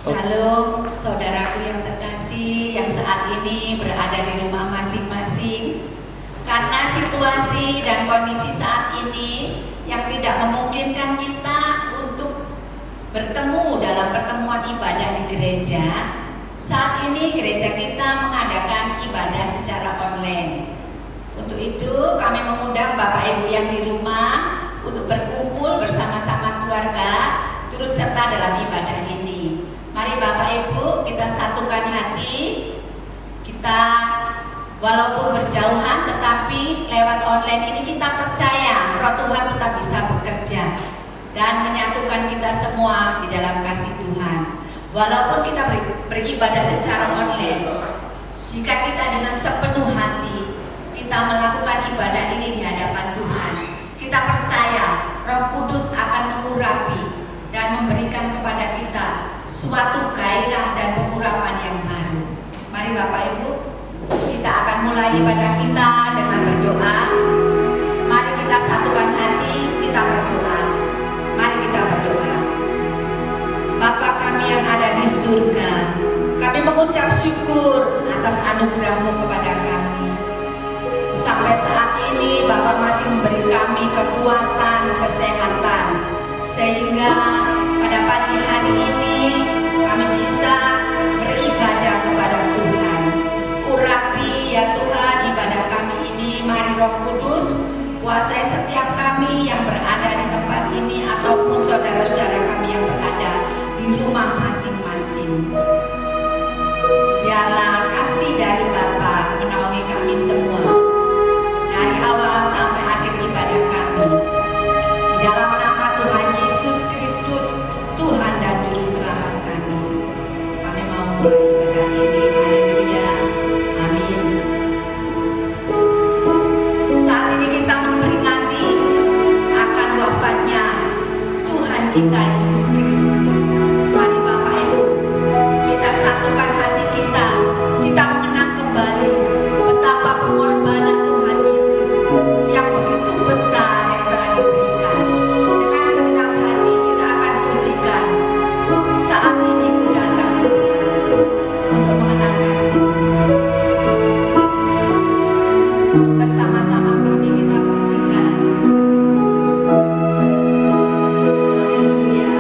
Shalom saudaraku yang terkasih yang saat ini berada di rumah masing-masing. Karena situasi dan kondisi saat ini yang tidak memungkinkan kita untuk bertemu dalam pertemuan ibadah di gereja, saat ini gereja kita mengadakan ibadah secara online. Untuk itu kami mengundang Bapak Ibu yang di rumah untuk berkumpul bersama-sama keluarga turut serta dalam ibadah ini. Mari Bapak Ibu kita satukan hati, kita walaupun berjauhan tetapi lewat online ini kita percaya Roh Tuhan tetap bisa bekerja dan menyatukan kita semua di dalam kasih Tuhan. Walaupun kita beribadah secara online, jika kita dengan sepenuh hati kita melakukan ibadah ini di hadapan Tuhan, kita percaya Roh Kudus akan mengurapi dan memberikan kepada kita suatu gairah dan pengurapan yang baru. Mari Bapak Ibu, kita akan mulai ibadah kita dengan berdoa. Mari kita satukan hati, kita berdoa. Mari kita berdoa. Bapa kami yang ada di surga, kami mengucap syukur atas anugerah-Mu kepada kami. Sampai saat ini Bapa masih memberi kami kekuatan, kesehatan, sehingga pada pagi hari ini kami bisa beribadah kepada Tuhan. Urapi ya Tuhan ibadah kami ini. Mari Roh Kudus kuasai setiap kami yang berada di tempat ini ataupun saudara-saudara kami yang berada di rumah masing-masing. Biarlah kasih dari Bapa menaungi kami semua dari awal sampai akhir ibadah kami. Di dalam nama Tuhan Yesus Kristus, Tuhan dan Juru Selamat kami. Kami mau mulai ibadah ini. Haleluya. Amin. Saat ini kita memperingati akan wafatnya Tuhan kita Yesus Kristus. Mari Bapak Ibu, kita satukan hati kita. Kita mengenang kembali betapa pengorbanan Tuhan Yesus yang begitu besar yang telah diberikan. Dengan segenap hati kita akan pujikan. Saat ini Ku datang Tuhan untuk mengenang kasih. Bersama-sama kami kita pujikan. Haleluya.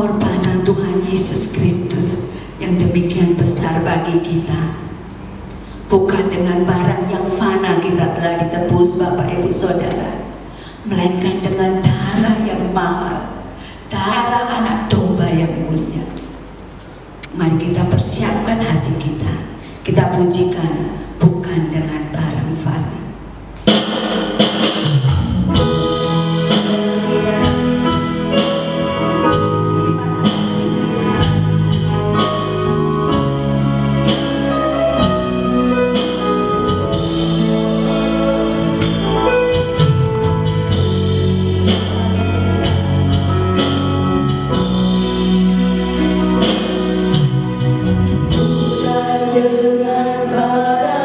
pengorbanan Tuhan Yesus Kristus yang demikian besar bagi kita. Bukan dengan barang yang fana kita telah ditebus Bapak Ibu Saudara, melainkan dengan darah yang mahal, darah anak domba yang mulia. Mari kita persiapkan hati kita, kita pujikan bukan dengan barang fana. Dengan barang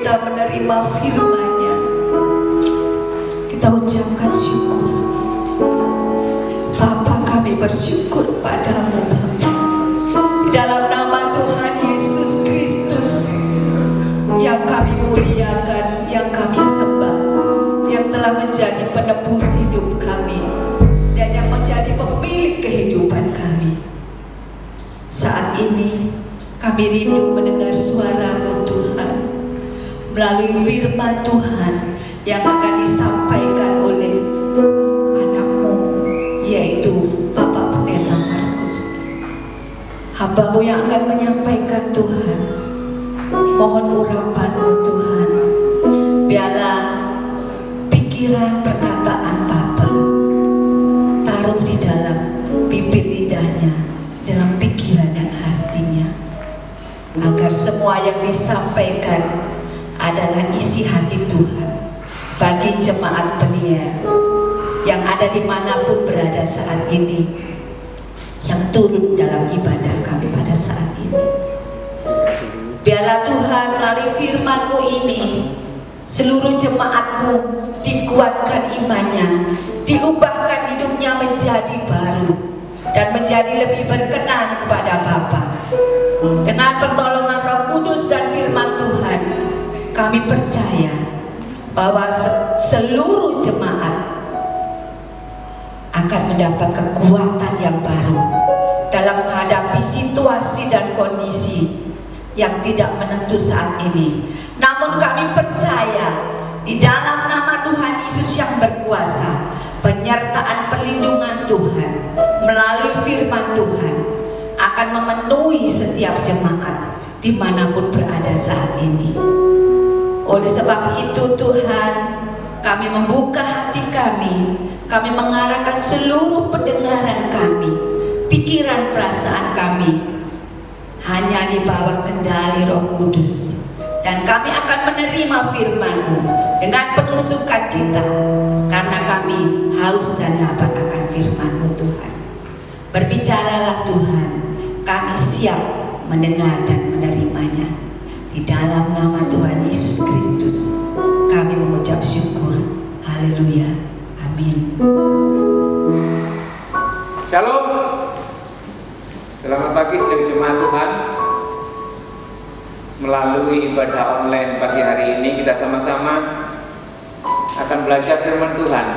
kita menerima firman-Nya, kita ucapkan syukur. Bapa, kami bersyukur padamu Bapa, di dalam nama Tuhan Yesus Kristus yang kami muliakan, yang kami sembah, yang telah menjadi penebus hidup kami dan yang menjadi pemilik kehidupan kami. Saat ini kami rindu mendengar suara-Mu Tuhan melalui firman Tuhan yang akan disampaikan oleh anak-Mu, yaitu Bapak Pendeta Markus. Hamba-Mu yang akan menyampaikan Tuhan, mohon urapan-Mu Tuhan. Biarlah pikiran perkataan Bapa taruh di dalam bibir lidahnya, dalam pikiran dan hatinya, agar semua yang disampaikan adalah isi hati Tuhan bagi jemaat penyiar yang ada dimanapun berada saat ini, yang turun dalam ibadah kami pada saat ini. Biarlah Tuhan melalui firman-Mu ini seluruh jemaat-Mu dikuatkan imannya, diubahkan hidupnya menjadi baru dan menjadi lebih berkenan kepada Bapa. Dengan pertolongan Roh Kudus dan firman Tuhan, kami percaya bahwa seluruh jemaat akan mendapat kekuatan yang baru dalam menghadapi situasi dan kondisi yang tidak menentu saat ini. Namun kami percaya di dalam nama Tuhan Yesus yang berkuasa, penyertaan perlindungan Tuhan melalui firman Tuhan akan memenuhi setiap jemaat dimanapun berada saat ini. Oleh sebab itu Tuhan, kami membuka hati kami mengarahkan seluruh pendengaran kami, pikiran perasaan kami hanya di bawah kendali Roh Kudus. Dan kami akan menerima firman-Mu dengan penuh sukacita, karena kami haus dan lapar akan firman-Mu Tuhan. Berbicaralah Tuhan, kami siap mendengar dan menerimanya. Di dalam nama Tuhan Yesus Kristus kami mengucap syukur. Haleluya. Amin. Shalom. Selamat pagi saudara jemaat Tuhan. Melalui ibadah online pagi hari ini kita sama-sama akan belajar firman Tuhan.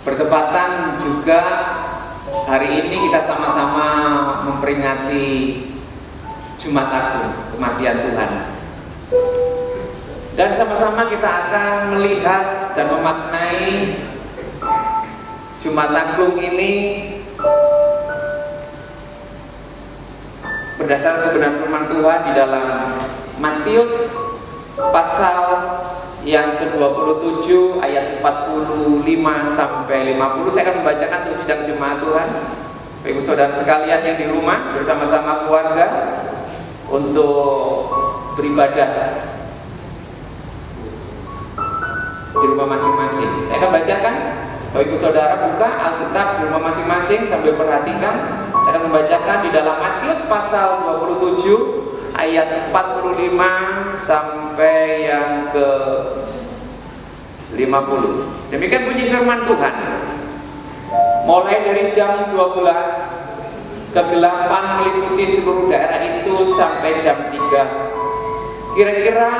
Bertepatan juga hari ini kita sama-sama memperingati Jumat Agung, kematian Tuhan. Dan sama-sama kita akan melihat dan memaknai Jumat Agung ini berdasarkan kebenaran firman Tuhan di dalam Matius pasal yang ke-27 ayat 45 sampai 50. Saya akan membacakan untuk sidang jemaat Tuhan. Bapak Ibu Saudara sekalian yang di rumah bersama-sama keluarga untuk beribadah di rumah masing-masing. Saya akan bacakan. Bapak Ibu Saudara buka Alkitab di rumah masing-masing sambil perhatikan. Saya akan membacakan di dalam Matius pasal 27 ayat 45 sampai yang ke 50. Demikian bunyi firman Tuhan. Mulai dari jam 12 kegelapan meliputi seluruh daerah itu sampai jam 3. Kira-kira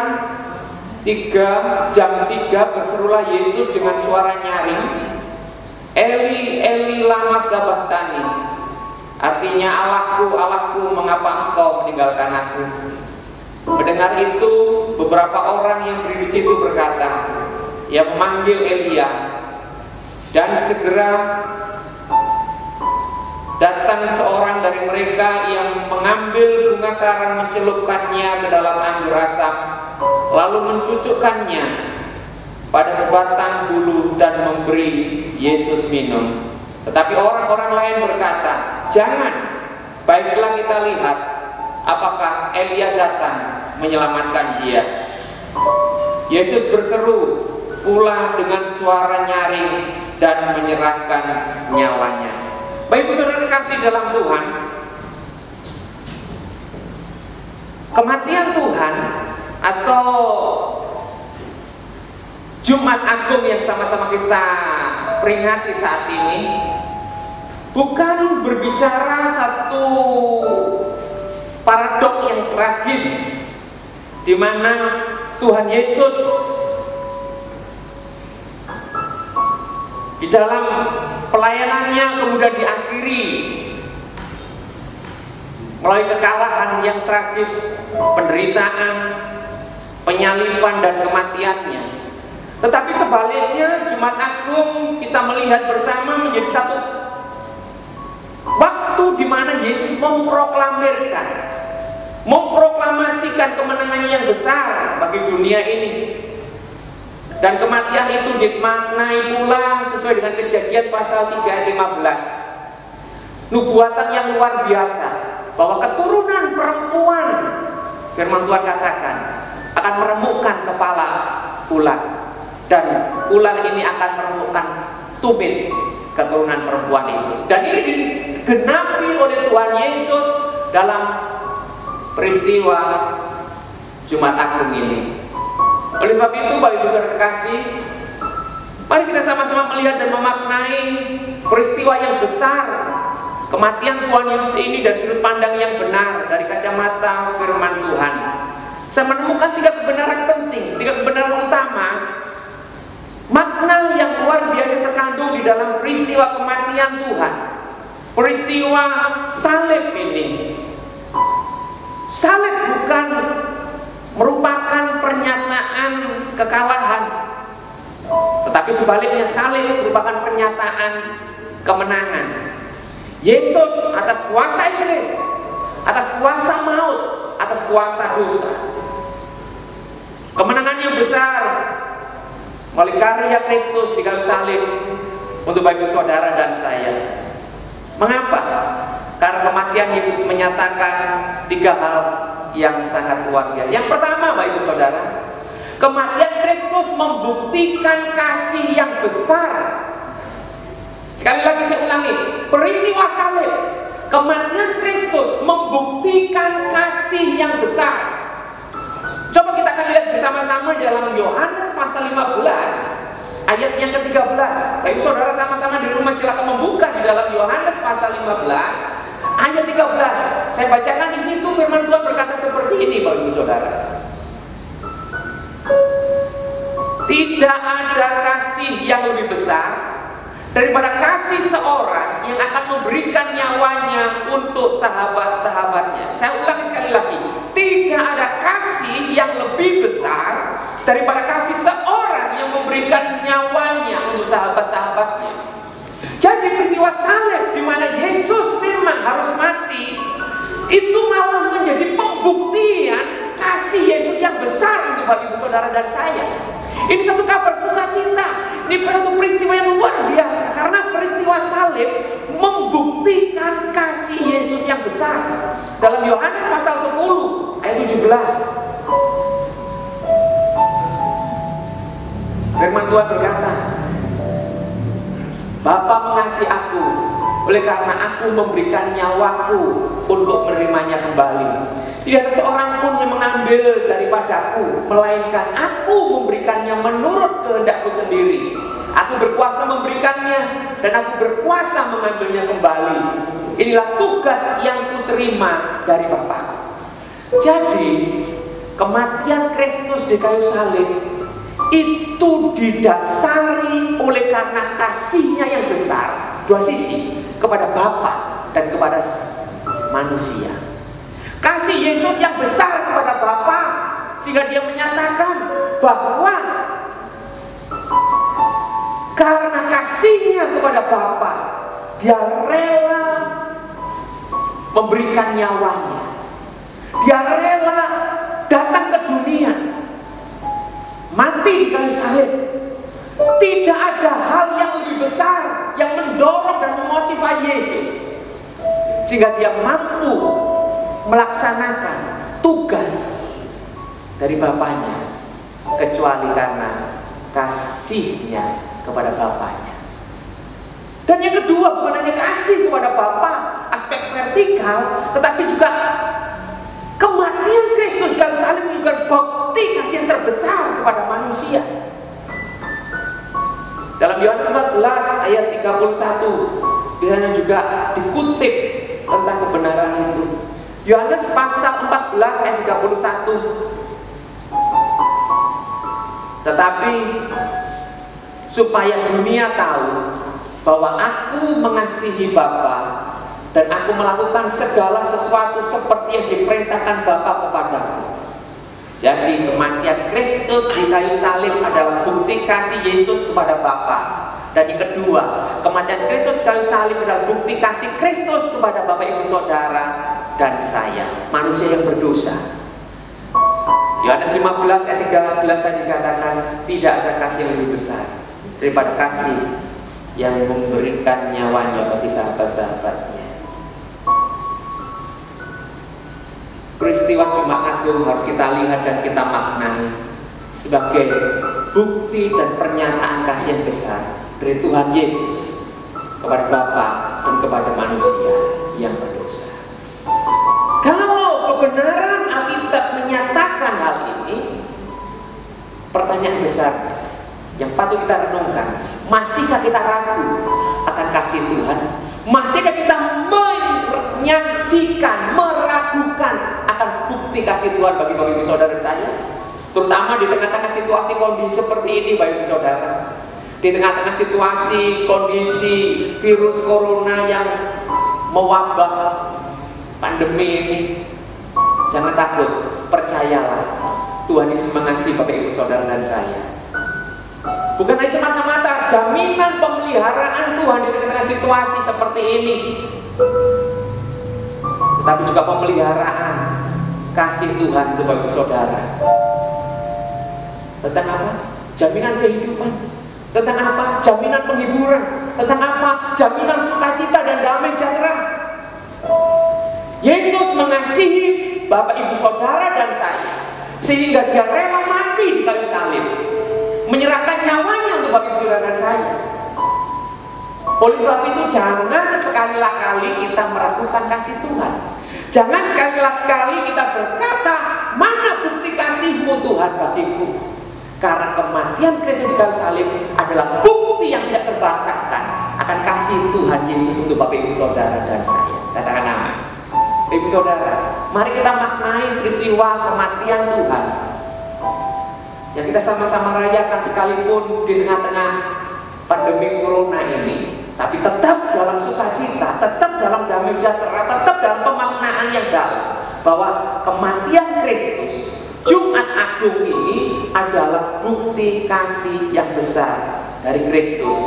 jam 3 berserulah Yesus dengan suara nyaring, Eli, Eli lama sabachthani. Artinya, Allahku, Allahku, mengapa engkau meninggalkan aku? Mendengar itu, beberapa orang yang berdiri di situ berkata, ia memanggil Elia. Dan segera datang seorang dari mereka yang mengambil bunga karang, mencelupkannya ke dalam anggur asam, lalu mencucukkannya pada sebatang bulu dan memberi Yesus minum. Tetapi orang-orang lain berkata, jangan, baiklah kita lihat apakah Elia datang menyelamatkan dia. Yesus berseru pula dengan suara nyaring dan menyerahkan nyawanya. Bapak Ibu Saudara kasih dalam Tuhan, kematian Tuhan atau Jumat Agung yang sama-sama kita peringati saat ini bukan berbicara satu paradok yang tragis di mana Tuhan Yesus di dalam pelayanannya kemudian diakhiri melalui kekalahan yang tragis, penderitaan, penyaliban dan kematiannya. Tetapi sebaliknya Jumat Agung kita melihat bersama menjadi satu waktu di mana Yesus memproklamasikan kemenangannya yang besar bagi dunia ini. Dan kematian itu dimaknai pula sesuai dengan Kejadian pasal 3 ayat 15. Nubuatan yang luar biasa bahwa keturunan perempuan, firman Tuhan katakan, akan meremukkan kepala ular, dan ular ini akan meremukkan tumit keturunan perempuan itu. Dan ini digenapi oleh Tuhan Yesus dalam peristiwa Jumat Agung ini. Oleh sebab itu, Bapak Ibu Saudara terkasih, mari kita sama-sama melihat dan memaknai peristiwa yang besar, kematian Tuhan Yesus ini dari sudut pandang yang benar, dari kacamata firman Tuhan. Saya menemukan 3 kebenaran penting, 3 kebenaran utama, makna yang luar biasa terkandung di dalam peristiwa kematian Tuhan, peristiwa salib ini. Salib bukan merupakan pernyataan kekalahan, tetapi sebaliknya salib merupakan pernyataan kemenangan. Yesus atas kuasa iblis, atas kuasa maut, atas kuasa dosa. Kemenangan yang besar melalui karya Kristus di kayu salib untuk bagi saudara dan saya. Mengapa? Karena kematian Yesus menyatakan 3 hal yang sangat luar biasa. Yang pertama, Bapak Ibu Saudara, kematian Kristus membuktikan kasih yang besar. Sekali lagi saya ulangi, peristiwa salib, kematian Kristus membuktikan kasih yang besar. Coba kita akan lihat bersama-sama dalam Yohanes pasal 15 ayat yang ke-13. Bapak Ibu Saudara sama-sama di rumah silakan membuka di dalam Yohanes pasal 15 ayat 13. Saya bacakan di situ, firman Tuhan berkata seperti ini, Bapak Ibu Saudara. Tidak ada kasih yang lebih besar daripada kasih seorang yang akan memberikan nyawanya untuk sahabat-sahabatnya. Saya ulangi sekali lagi, tidak ada kasih yang lebih besar daripada kasih seorang yang memberikan nyawanya untuk sahabat-sahabatnya. Jadi peristiwa salib di mana Yesus memang harus mati, itu malah menjadi pembuktian kasih Yesus yang besar untuk bagi ibu saudara dan saya. Ini satu kabar sukacita. Ini satu peristiwa yang luar biasa, karena peristiwa salib membuktikan kasih Yesus yang besar. Dalam Yohanes pasal 10 ayat 17, firman Tuhan berkata, Bapa mengasihi aku, oleh karena aku memberikan nyawaku untuk menerimanya kembali. Tidak ada seorang pun yang mengambil daripadaku, melainkan aku memberikannya menurut kehendakku sendiri. Aku berkuasa memberikannya, dan aku berkuasa mengambilnya kembali. Inilah tugas yang kuterima dari Bapakku. Jadi, kematian Kristus di kayu salib itu didasari oleh karena kasihnya yang besar, dua sisi, kepada Bapa dan kepada manusia. Kasih Yesus yang besar kepada Bapa, sehingga dia menyatakan bahwa karena kasihnya kepada Bapa, dia rela memberikan nyawanya. Dia rela datang ke dunia, mati di kayu salib. Tidak ada hal yang lebih besar yang mendorong dan memotivasi Yesus sehingga dia mampu melaksanakan tugas dari Bapaknya, kecuali karena kasihnya kepada Bapaknya. Dan yang kedua, bukan hanya kasih kepada Bapa, aspek vertikal, tetapi juga kematian Kristus di kayu salib bukan bukti kasih yang terbesar kepada manusia. Dalam Yohanes 14 ayat 31 di sana juga dikutip tentang kebenaran itu. Yohanes pasal 14 ayat 31. Tetapi supaya dunia tahu bahwa aku mengasihi Bapa dan aku melakukan segala sesuatu seperti yang diperintahkan Bapa kepadaku. Jadi kematian Kristus di kayu salib adalah bukti kasih Yesus kepada Bapa. Dan yang kedua, kematian Kristus di kayu salib adalah bukti kasih Kristus kepada Bapak Ibu Saudara dan saya, manusia yang berdosa. Yohanes 15 ayat 13 tadi dikatakan tidak ada kasih yang lebih besar daripada kasih yang memberikan nyawanya bagi sahabat-sahabatnya. Peristiwa Jumat Agung harus kita lihat dan kita maknai sebagai bukti dan pernyataan kasih yang besar dari Tuhan Yesus kepada Bapa dan kepada manusia yang berdosa. Kalau kebenaran Alkitab menyatakan hal ini, pertanyaan besar yang patut kita renungkan, masihkah kita ragu akan kasih Tuhan? Masihkah kita menyaksikan, meragukan akan bukti kasih Tuhan bagi Bapak Ibu Saudara saya? Terutama di tengah-tengah situasi kondisi seperti ini, Bapak Ibu Saudara. Di tengah-tengah situasi kondisi virus corona yang mewabah, pandemi ini, jangan takut, percayalah Tuhan Yesus mengasihi Bapak Ibu Saudara dan saya. Bukan hanya semata-mata jaminan pemeliharaan Tuhan di tengah-tengah situasi seperti ini, tetapi juga pemeliharaan kasih Tuhan untuk Bapak Ibu Saudara. Tentang apa? Jaminan kehidupan. Tentang apa? Jaminan penghiburan. Tentang apa? Jaminan sukacita dan damai sejahtera. Yesus mengasihi Bapak Ibu Saudara dan saya sehingga Dia rela mati di kayu salib, menyerahkan nyawanya untuk Bapak Ibu Saudara dan saya. Oleh sebab itu jangan sekali-kali kita meragukan kasih Tuhan. Jangan sekali-kali kita berkata, mana bukti kasih-Mu Tuhan bagiku? Karena kematian Kristus di kayu salib adalah bukti yang tidak terbantahkan akan kasih Tuhan Yesus untuk Bapak Ibu Saudara dan saya. Katakan amin. Ibu Saudara, mari kita maknai peristiwa kematian Tuhan yang kita sama-sama rayakan sekalipun di tengah-tengah pandemi corona ini, tapi tetap dalam sukacita, tetap dalam damai sejahtera, tetap dalam pemaknaan yang dalam bahwa kematian Kristus Jumat Agung ini adalah bukti kasih yang besar dari Kristus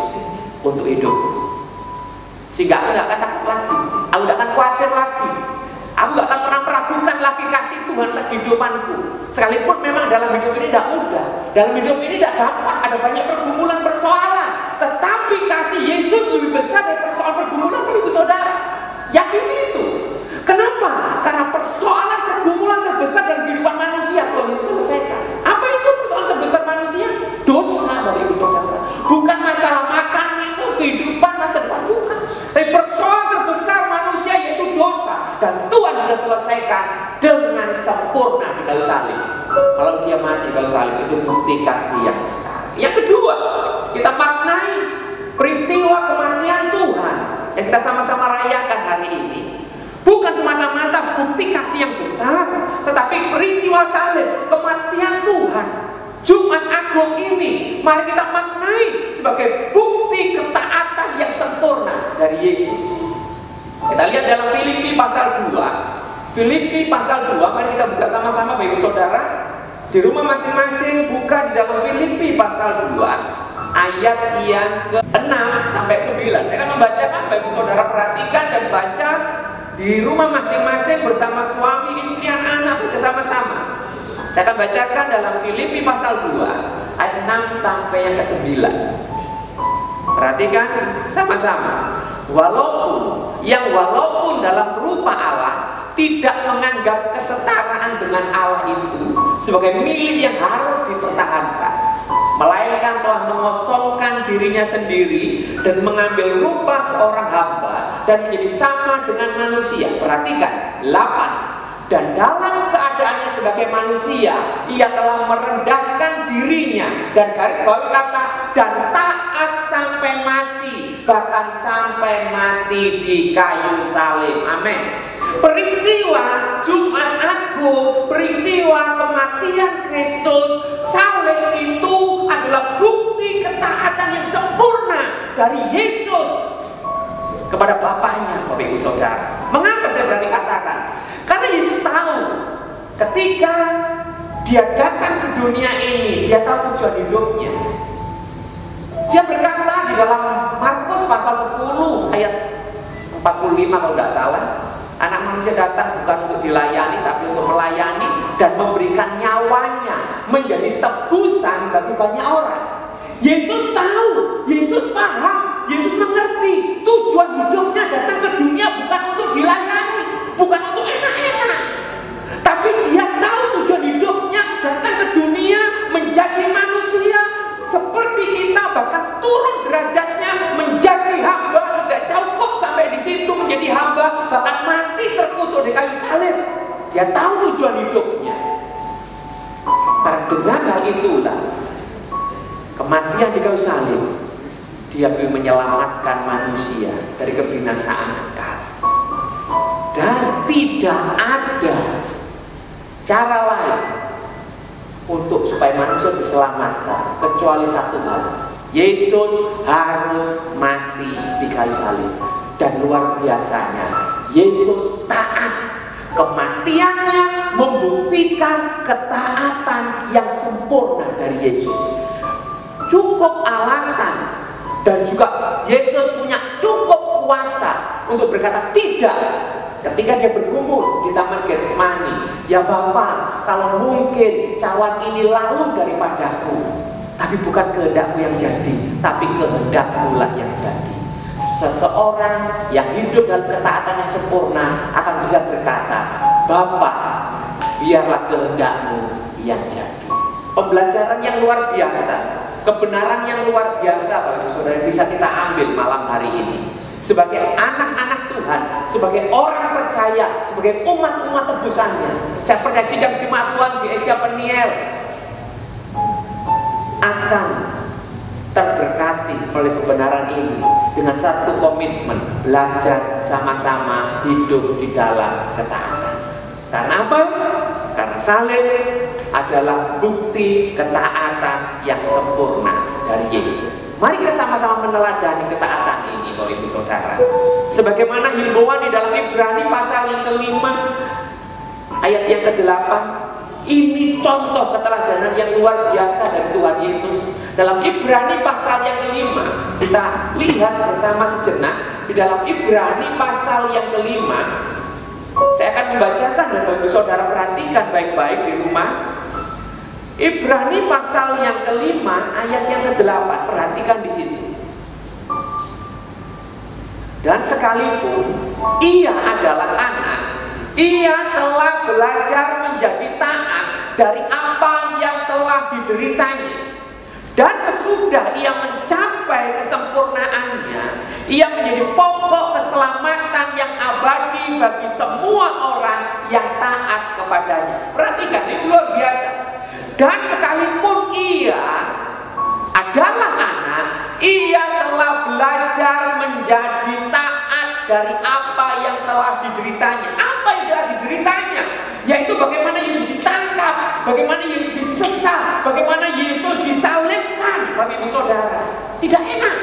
untuk hidup. Sehingga aku tidak akan takut lagi, aku tidak akan khawatir lagi, aku tidak akan pernah meragukan lagi kasih Tuhan atas hidupanku. Sekalipun memang dalam hidup ini tidak mudah, dalam hidup ini tidak gampang, ada banyak pergumulan, persoalan, tetapi kasih Yesus lebih besar dari persoalan pergumulan Ibu Saudara. Yakini itu. Kenapa? Karena persoalan pergumulan terbesar dalam kehidupan manusia Tuhan Yesus selesaikan. Apa itu persoalan terbesar manusia? Dosa, Bapak Ibu Saudara. Bukan masalah makan, minum, kehidupan, masa depan, bukan. Tapi persoalan terbesar manusia yaitu dosa. Dan Tuhan sudah selesaikan dengan sempurna di kayu salib. Kalau Dia mati di kayu salib, itu bukti kasih yang besar. Yang kedua, kita maknai peristiwa kematian Tuhan yang kita sama-sama rayakan hari ini. Bukan semata-mata bukti kasih yang besar, tetapi peristiwa salib, kematian Tuhan, Jumat Agung ini, mari kita maknai sebagai bukti ketaatan yang sempurna dari Yesus. Kita lihat dalam Filipi pasal 2. Filipi pasal 2, mari kita buka sama-sama Bapak Ibu Saudara. Di rumah masing-masing buka di dalam Filipi pasal 2 ayat yang ke-6 sampai 9. Saya akan membacakan, Bapak Ibu Saudara perhatikan dan baca di rumah masing-masing bersama suami, istri, anak, baca sama-sama. Saya akan bacakan dalam Filipi pasal 2 ayat 6 sampai yang ke-9. Perhatikan sama-sama. Walaupun dalam rupa Allah tidak menganggap kesetaraan dengan Allah itu sebagai milik yang harus dipertahankan, melainkan telah mengosongkan dirinya sendiri dan mengambil rupa seorang hamba dan menjadi sama dengan manusia. Perhatikan 8. Dan dalam keadaan keadaannya sebagai manusia, ia telah merendahkan dirinya, dan garis bawah kata, dan taat sampai mati, bahkan sampai mati di kayu salib. Amin. Peristiwa Jumat Agung, peristiwa kematian Kristus, salib itu adalah bukti ketaatan yang sempurna dari Yesus kepada Bapaknya, Bapak Ibu Saudara. Mengapa saya berani katakan? Karena Yesus tahu ketika dia datang ke dunia ini, dia tahu tujuan hidupnya. Dia berkata di dalam Markus pasal 10 ayat 45 kalau tidak salah, Anak manusia datang bukan untuk dilayani, tapi untuk melayani dan memberikan nyawanya menjadi tebusan bagi banyak orang. Yesus tahu, Yesus paham, Yesus mengerti tujuan hidupnya datang ke dunia bukan untuk dilayani, bukan untuk enak-enak, tapi dia tahu tujuan hidupnya datang ke dunia menjadi manusia seperti kita, bahkan turun derajatnya menjadi hamba. Tidak cukup sampai di situ menjadi hamba, bahkan mati terkutuk di kayu salib. Dia tahu tujuan hidupnya. Karena dengan hal itulah kematian di kayu salib, dia menyelamatkan manusia dari kebinasaan kekal. Dan tidak ada cara lain untuk supaya manusia diselamatkan kecuali satu hal: Yesus harus mati di kayu salib. Dan luar biasanya, Yesus taat. Kematiannya membuktikan ketaatan yang sempurna dari Yesus. Cukup alasan dan juga Yesus punya cukup kuasa untuk berkata tidak ketika dia bergumul di Taman Getsemani. Ya Bapa, kalau mungkin cawan ini lalu daripadaku, tapi bukan kehendakmu yang jadi, tapi kehendakmu lah yang jadi. Seseorang yang hidup dalam ketaatan yang sempurna akan bisa berkata, Bapa, biarlah kehendakmu yang jadi. Pembelajaran yang luar biasa, kebenaran yang luar biasa Bapak Ibu Saudara bisa kita ambil malam hari ini. Sebagai anak-anak Tuhan, sebagai orang percaya, sebagai umat-umat tebusannya, saya percaya sidang jemaat Tuhan di Gereja Peniel akan terberkati oleh kebenaran ini dengan satu komitmen: belajar sama-sama hidup di dalam ketaatan. Karena apa? Karena salib adalah bukti ketaatan yang sempurna dari Yesus. Mari kita sama-sama meneladani ketaatan ini, Bapak Ibu Saudara. Sebagaimana himbauan di dalam Ibrani pasal yang ke-5 ayat yang ke-8, ini contoh keteladanan yang luar biasa dari Tuhan Yesus. Dalam Ibrani pasal yang ke-5, kita lihat bersama sejenak di dalam Ibrani pasal yang ke-5. Saya akan membacakan dan Bapak Ibu Saudara perhatikan baik-baik di rumah. Ibrani pasal yang ke-5 ayat yang ke-8, perhatikan di situ. Dan sekalipun ia adalah anak, ia telah belajar menjadi taat dari apa yang telah dideritanya. Dan sesudah ia mencapai kesempurnaannya, ia menjadi pokok keselamatan yang abadi bagi semua orang yang taat kepadanya. Perhatikan, ini luar biasa. Dan sekalipun ia adalah anak, ia telah belajar menjadi taat dari apa yang telah dideritanya. Apa yang telah dideritanya? Yaitu bagaimana Yesus ditangkap, bagaimana Yesus disesat, bagaimana Yesus disalibkan, Bapak Ibu Saudara. Tidak enak,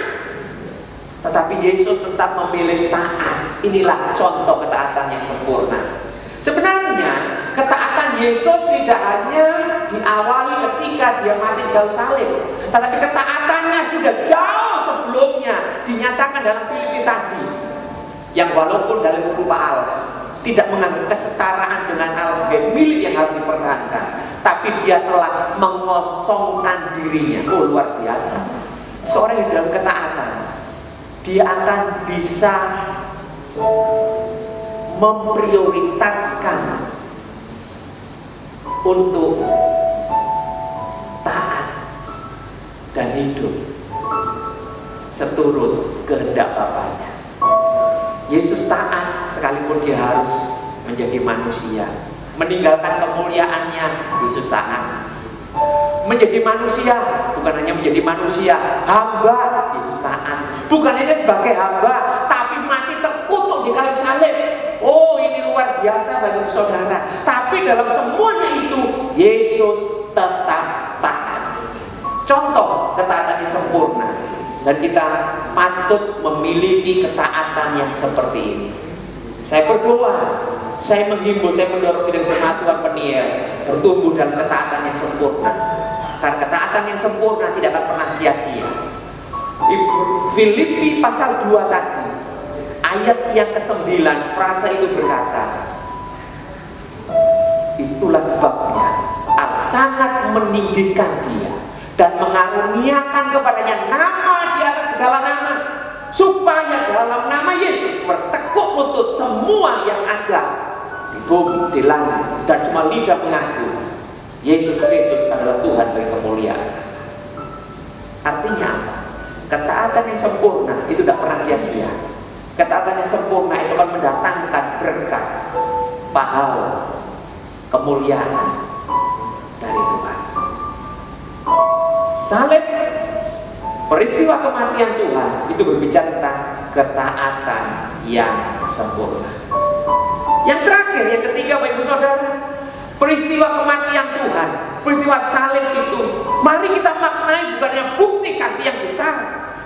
tetapi Yesus tetap memilih taat. Inilah contoh ketaatan yang sempurna. Sebenarnya ketaatan Yesus tidak hanya diawali ketika dia mati di kayu salib, tetapi ketaatannya sudah jauh sebelumnya dinyatakan dalam Filipi tadi, yang walaupun dalam hukum Allah tidak menganggap kesetaraan dengan Allah sebagai milik yang harus dipertahankan, tapi dia telah mengosongkan dirinya. Oh, luar biasa. Seorang yang dalam ketaatan, dia akan bisa memprioritaskan untuk taat dan hidup seturut kehendak Bapaknya. Yesus taat sekalipun dia harus menjadi manusia. meninggalkan kemuliaannya, Yesus taat. Menjadi manusia, bukan hanya menjadi manusia, hamba, Yesus taat. Bukan hanya sebagai hamba, tapi mati terkutuk di kayu salib. Oh, ini luar biasa bagi saudara. Tapi dalam semuanya itu, Yesus tetap taat. Contoh ketaatan yang sempurna. Dan kita patut memiliki ketaatan yang seperti ini. Saya berdoa, saya menghimbau, saya mendorong sidang jemaat Tuhan Peniel bertumbuh dalam ketaatan yang sempurna. Karena ketaatan yang sempurna tidak akan pernah sia-sia. Filipi pasal 2 tadi, ayat yang ke-9, frasa itu berkata, itulah sebabnya Allah sangat meninggikan dia dan mengaruniakan kepadanya nama di atas segala nama, supaya dalam nama Yesus bertekuk lutut semua yang ada di bumi, di langit, dan semua lidah mengaku Yesus Kristus adalah Tuhan bagi kemuliaan. Artinya apa? Ketaatan yang sempurna itu tidak pernah sia-sia. Ketaatan yang sempurna itu akan mendatangkan berkat, pahala, kemuliaan dari Tuhan. Salib, peristiwa kematian Tuhan itu berbicara tentang ketaatan yang sempurna. Yang terakhir, yang ketiga, Bapak Ibu Saudara, peristiwa kematian Tuhan, peristiwa salib itu, mari kita maknai bukan yang bukti kasih yang besar.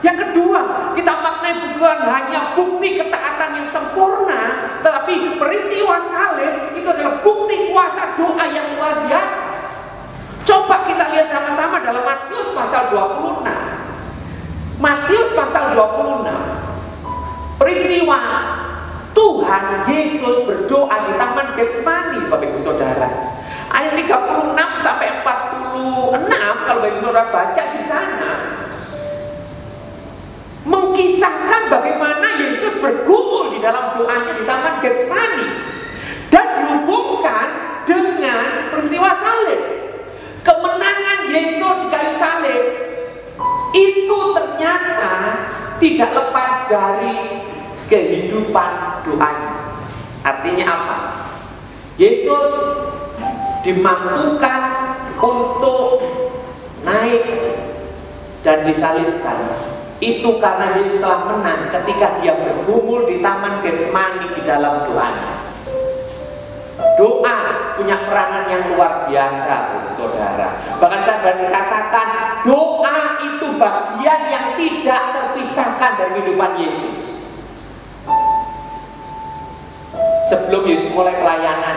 Yang kedua, kita maknai bukan hanya bukti ketaatan yang sempurna, tetapi peristiwa salib itu adalah bukti kuasa doa yang luar biasa. Coba kita lihat sama-sama dalam Matius pasal 26. Matius pasal 26. Peristiwa Tuhan Yesus berdoa di Taman Getsemani, Bapak Ibu Saudara. Ayat 36 sampai 46 kalau Bapak Ibu Saudara baca di sana, mengkisahkan bagaimana Yesus bergumul di dalam doanya di Taman Getsemani dan dihubungkan dengan peristiwa salib. Kemenangan Yesus di kayu salib itu ternyata tidak lepas dari kehidupan doanya. Artinya apa? Yesus dimampukan untuk naik dan disalibkan. Itu karena Yesus telah menang ketika dia bergumul di Taman Getsemani di dalam doanya. Doa punya peranan yang luar biasa, saudara. Bahkan saya berani katakan, doa itu bagian yang tidak terpisahkan dari kehidupan Yesus. Sebelum Yesus mulai pelayanan,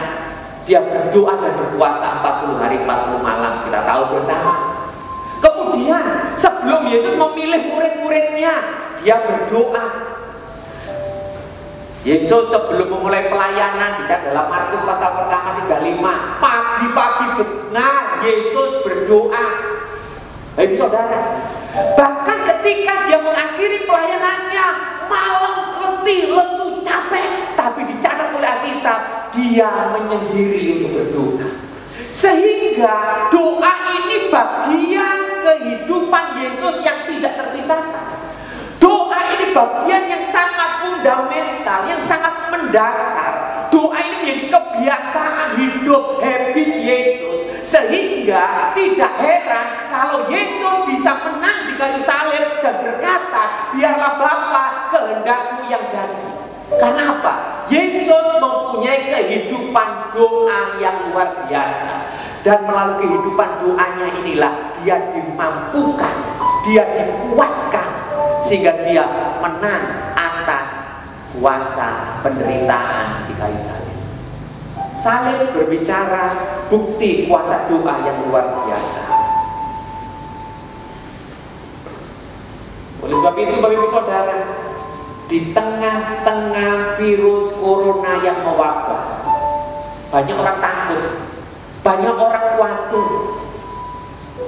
dia berdoa dan berpuasa 40 hari 40 malam. Kita tahu bersama. Kemudian sebelum Yesus memilih murid-muridnya, dia berdoa. Yesus sebelum memulai pelayanan, dicatat dalam Markus pasal pertama 35, pagi-pagi benar Yesus berdoa. Baik saudara, bahkan ketika dia mengakhiri pelayanannya, malam, letih, lesu, capek, tapi dicatat oleh Alkitab, dia menyendiri untuk berdoa. Sehingga doa ini bagian kehidupan Yesus yang tidak terpisahkan. Doa ini bagian yang sangat fundamental, yang sangat mendasar. Doa ini menjadi kebiasaan hidup, habit Yesus. Sehingga tidak heran kalau Yesus bisa menang di kayu salib dan berkata, biarlah Bapa, kehendakmu yang jadi. Karena apa? Yesus mempunyai kehidupan doa yang luar biasa. Dan melalui kehidupan doanya inilah dia dimampukan, dia dikuatkan, sehingga dia menang atas kuasa penderitaan di kayu salib. Salib berbicara bukti kuasa doa yang luar biasa. Oleh sebab itu, Bapak Ibu Saudara, di tengah-tengah virus corona yang mewabah, banyak orang takut, banyak orang khawatir.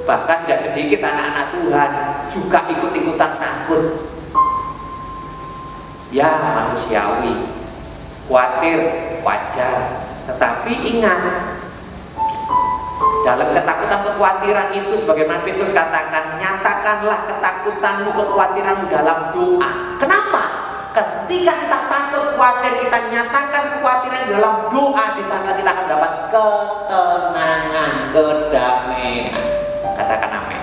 Bahkan tidak sedikit anak-anak Tuhan juga ikut-ikutan takut. Ya, manusiawi, khawatir, wajar. Tetapi ingat, dalam ketakutan kekhawatiran itu, sebagaimana Petrus katakan, nyatakanlah ketakutanmu, kekhawatiranmu dalam doa. Kenapa? ketika kita takut, khawatir, kita nyatakan kekhawatiran dalam doa, di sana kita akan dapat ketenangan, kedamaian. Katakan amin.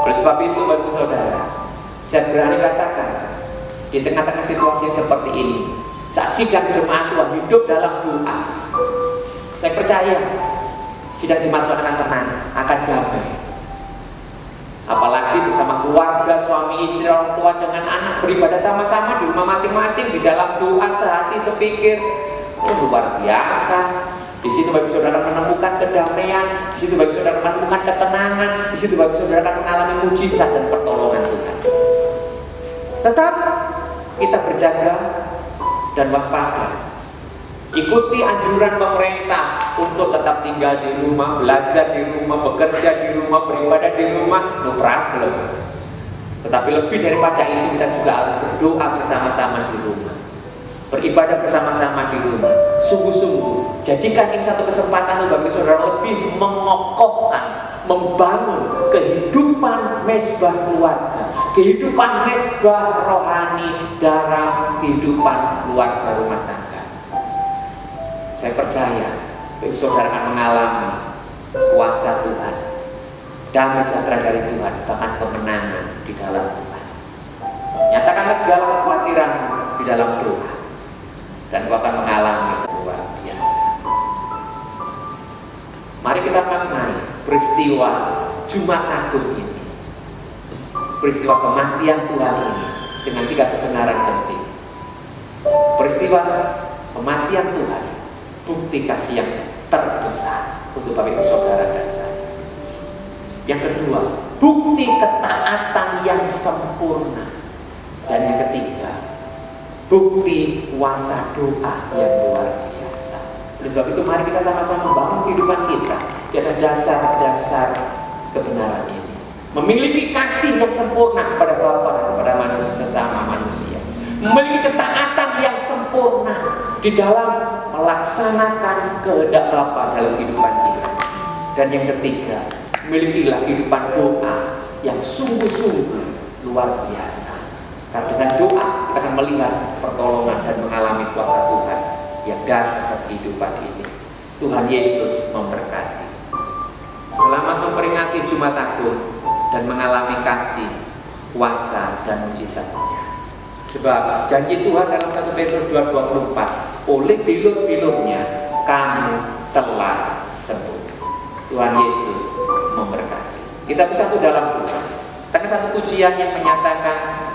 Oleh sebab itu, Bapak Ibu Saudara, saya berani katakan, di tengah-tengah situasi seperti ini, saat sidang jemaat Tuhan hidup dalam doa, saya percaya sidang jemaat Tuhan akan tenang, akan damai. Apalagi bersama keluarga, suami, istri, orang tua, dengan anak beribadah sama-sama di rumah masing-masing, di dalam doa sehati sepikir. Luar biasa. Di situ bagi saudara menemukan kedamaian, di situ bagi saudara menemukan ketenangan, di situ bagi saudara akan mengalami mujizat dan pertolongan Tuhan. Tetap kita berjaga dan waspada. Ikuti anjuran pemerintah untuk tetap tinggal di rumah, belajar di rumah, bekerja di rumah, beribadah di rumah, no problem. Tetapi lebih daripada itu, kita juga harus berdoa bersama-sama di rumah, beribadah bersama-sama di rumah. Sungguh-sungguh jadikan ini satu kesempatan bagi saudara lebih mengokohkan, membangun kehidupan mesbah keluarga, kehidupan mesbah rohani dalam kehidupan keluarga rumah tangga. Saya percaya Bapak Saudara akan mengalami kuasa Tuhan, damai sejahtera dari Tuhan, bahkan kemenangan di dalam Tuhan. Nyatakanlah segala kekhawatiran di dalam doa, dan kau akan mengalami luar biasa. Mari kita maknai peristiwa Jumat Agung ini, peristiwa kematian Tuhan ini, dengan 3 kebenaran penting. Peristiwa kematian Tuhan, bukti kasih yang terbesar untuk Bapak Ibu Saudara dan saya. Yang kedua, bukti ketaatan yang sempurna. Dan yang ketiga, bukti kuasa doa yang luar biasa. Oleh sebab itu, mari kita sama-sama membangun kehidupan kita di atas dasar-dasar kebenaran ini. Memiliki kasih yang sempurna kepada Bapa dan kepada manusia, sesama manusia. Memiliki ketaatan yang sempurna di dalam melaksanakan kehendak Bapa dalam kehidupan kita. Dan yang ketiga, milikilah kehidupan doa yang sungguh-sungguh luar biasa. Karena dengan doa kita akan melihat pertolongan dan mengalami kuasa Tuhan yang dasar atas kehidupan ini. Tuhan Yesus memberkati. Selamat memperingati Jumat Agung dan mengalami kasih, kuasa dan mujizatnya. Sebab janji Tuhan dalam 1 Petrus 2:24, oleh bilur-bilurnya kamu telah sembuh. Tuhan Yesus memberkati. Kita bersatu dalam doa. Karena satu pujian yang menyatakan,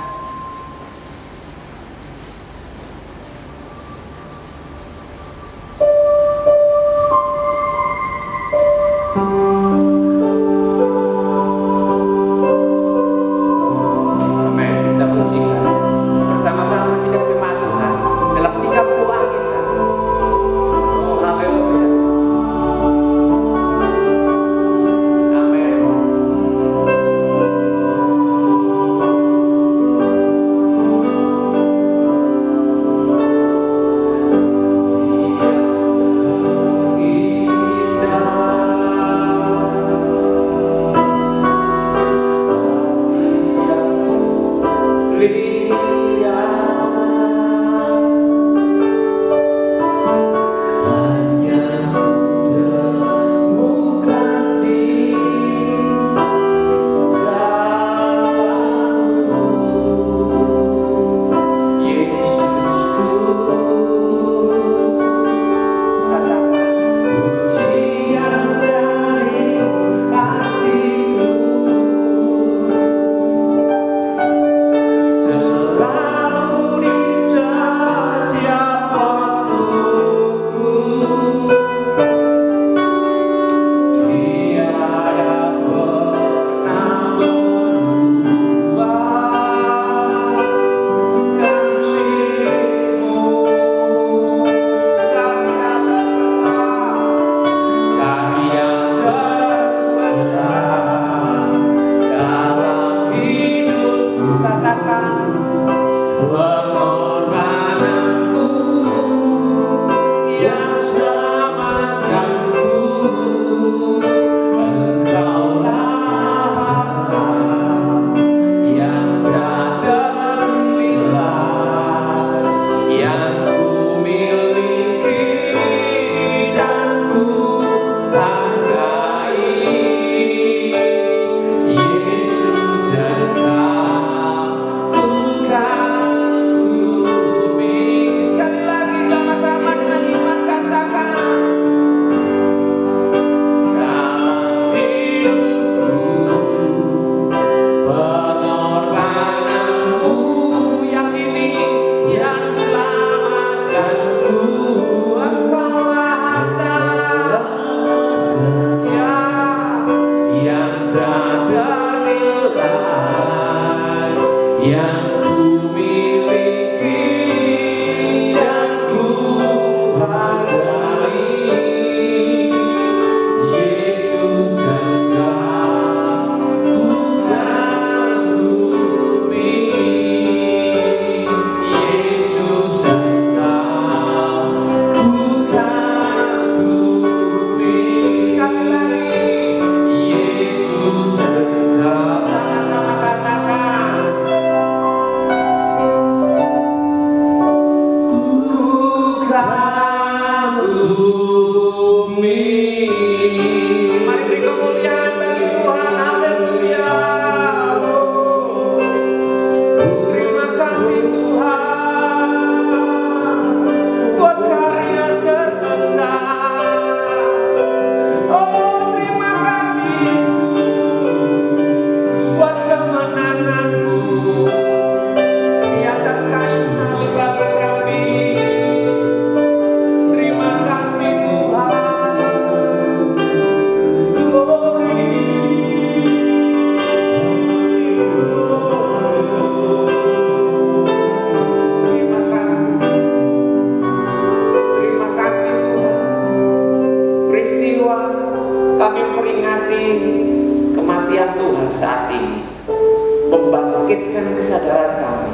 membangkitkan kesadaran kami,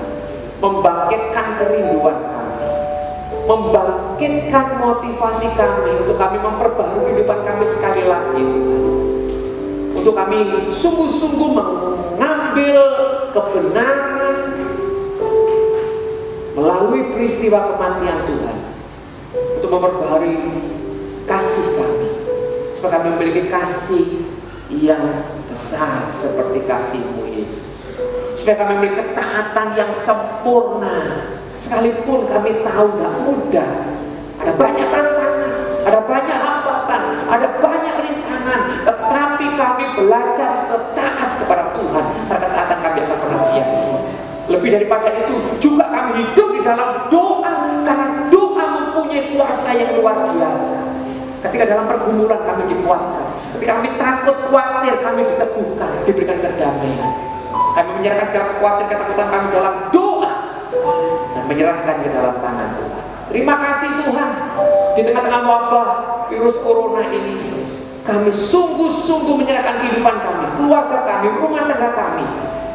membangkitkan kerinduan kami, membangkitkan motivasi kami untuk kami memperbaharui kehidupan kami sekali lagi, untuk kami sungguh-sungguh mengambil kebenaran melalui peristiwa kematian Tuhan, untuk memperbaharui kasih kami, supaya kami memiliki kasih yang besar seperti kasih-Mu Yesus, supaya kami memiliki ketaatan yang sempurna. Sekalipun kami tahu gak mudah, ada banyak tantangan, ada banyak hambatan, ada banyak rintangan, tetapi kami belajar taat kepada Tuhan, karena ketaatan kami akan pernah sia-sia. Lebih daripada itu juga kami hidup di dalam doa, karena doa mempunyai kuasa yang luar biasa. Ketika dalam pergumulan kami dikuatkan, ketika kami takut, khawatir, kami diteguhkan, diberikan kedamaian. Kami menyerahkan segala kekhawatiran, ketakutan kami dalam doa dan menyerahkan ke dalam tangan Tuhan. Terima kasih Tuhan, di tengah-tengah wabah virus corona ini, kami sungguh-sungguh menyerahkan kehidupan kami, keluarga kami, rumah tangga kami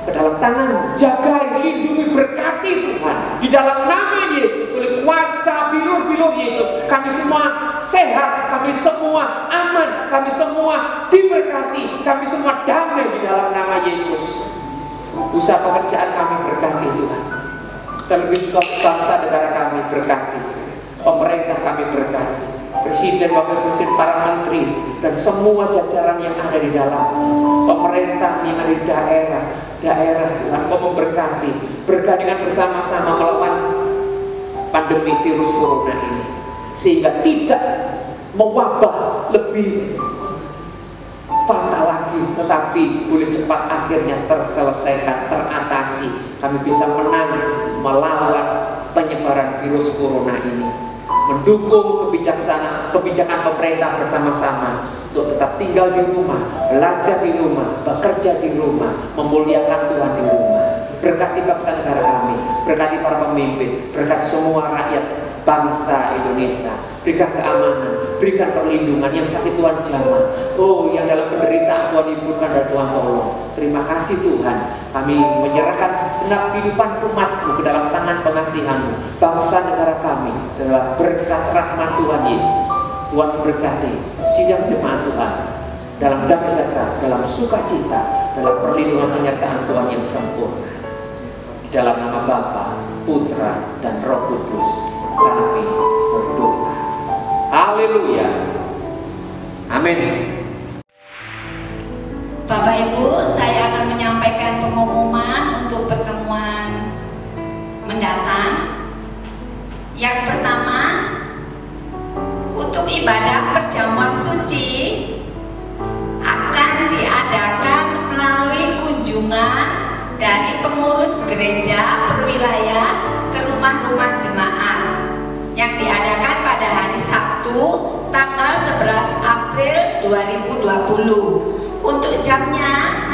ke dalam tangan. Jagai, lindungi, berkati Tuhan. Di dalam nama Yesus, oleh kuasa bilur-bilur Yesus, kami semua sehat, kami semua aman, kami semua diberkati, kami semua damai di dalam nama Yesus. Usaha pekerjaan kami berkati Tuhan, terlebih bangsa negara kami berkati, pemerintah kami berkati, presiden, wakil presiden, para menteri, dan semua jajaran yang ada di dalam pemerintah yang ada di daerah Tuhan, Kau memberkati, bergandingan bersama-sama melawan pandemi virus corona ini, sehingga tidak mewabah lebih fatal lagi, tetapi boleh cepat akhirnya terselesaikan, teratasi. Kami bisa menang melawan penyebaran virus corona ini, mendukung kebijakan pemerintah bersama-sama untuk tetap tinggal di rumah, belajar di rumah, bekerja di rumah, memuliakan Tuhan di rumah. Berkati bangsa negara kami, berkati para pemimpin, berkati semua rakyat bangsa Indonesia. Berikan keamanan, berikan perlindungan. Yang sakit Tuhan jamah, yang dalam penderitaan Tuhan hiburkan dan Tuhan tolong. Terima kasih Tuhan, kami menyerahkan segenap kehidupan umat-Mu ke dalam tangan pengasihan-Mu, bangsa negara kami dalam berkat rahmat Tuhan Yesus. Tuhan memberkati sidang jemaat Tuhan dalam damai sejahtera, dalam sukacita, dalam perlindungan penyertaan Tuhan yang sempurna. Di dalam nama Bapa, Putra, dan Roh Kudus kami berdoa. Haleluya. Amin. Bapak Ibu, saya akan menyampaikan pengumuman untuk pertemuan mendatang. Yang pertama, untuk ibadah perjamuan suci akan diadakan melalui kunjungan dari pengurus gereja perwilayah ke rumah-rumah jemaat yang diadakan pada hari Sabtu tanggal 11 April 2020. Untuk jamnya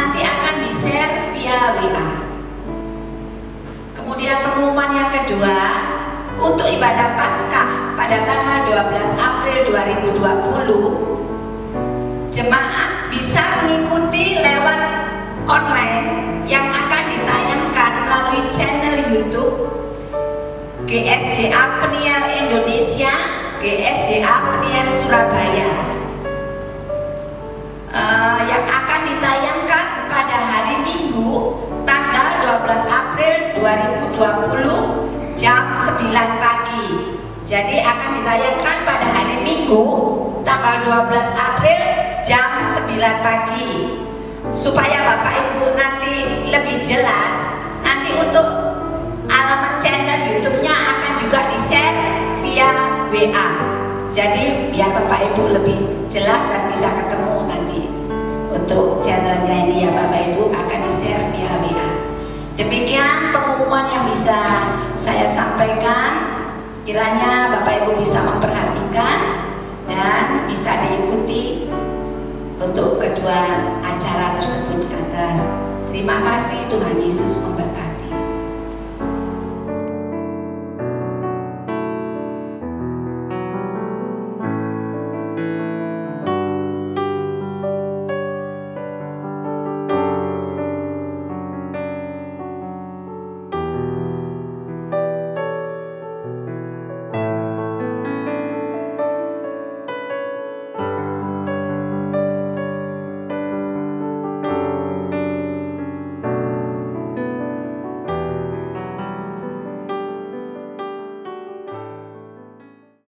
untuk ibadah Paskah pada tanggal 12 April 2020, jemaat bisa mengikuti lewat online yang akan ditayangkan melalui channel YouTube GSJA Peniel Indonesia, GSJA Peniel Surabaya, yang akan ditayangkan pada hari Minggu tanggal 12 April 2020 jam 9 pagi. Jadi akan ditayangkan pada hari Minggu tanggal 12 April jam 9 pagi. Supaya Bapak Ibu nanti lebih jelas, nanti untuk alamat channel YouTube-nya akan juga di-share via WA. Jadi biar Bapak Ibu lebih jelas dan bisa ketemu nanti. Untuk channelnya ini ya Bapak Ibu akan di-share via WA. Demikian pengumuman yang bisa saya sampaikan. Kiranya Bapak Ibu bisa memperhatikan dan bisa diikuti untuk kedua acara tersebut di atas. Terima kasih, Tuhan Yesus memberkati.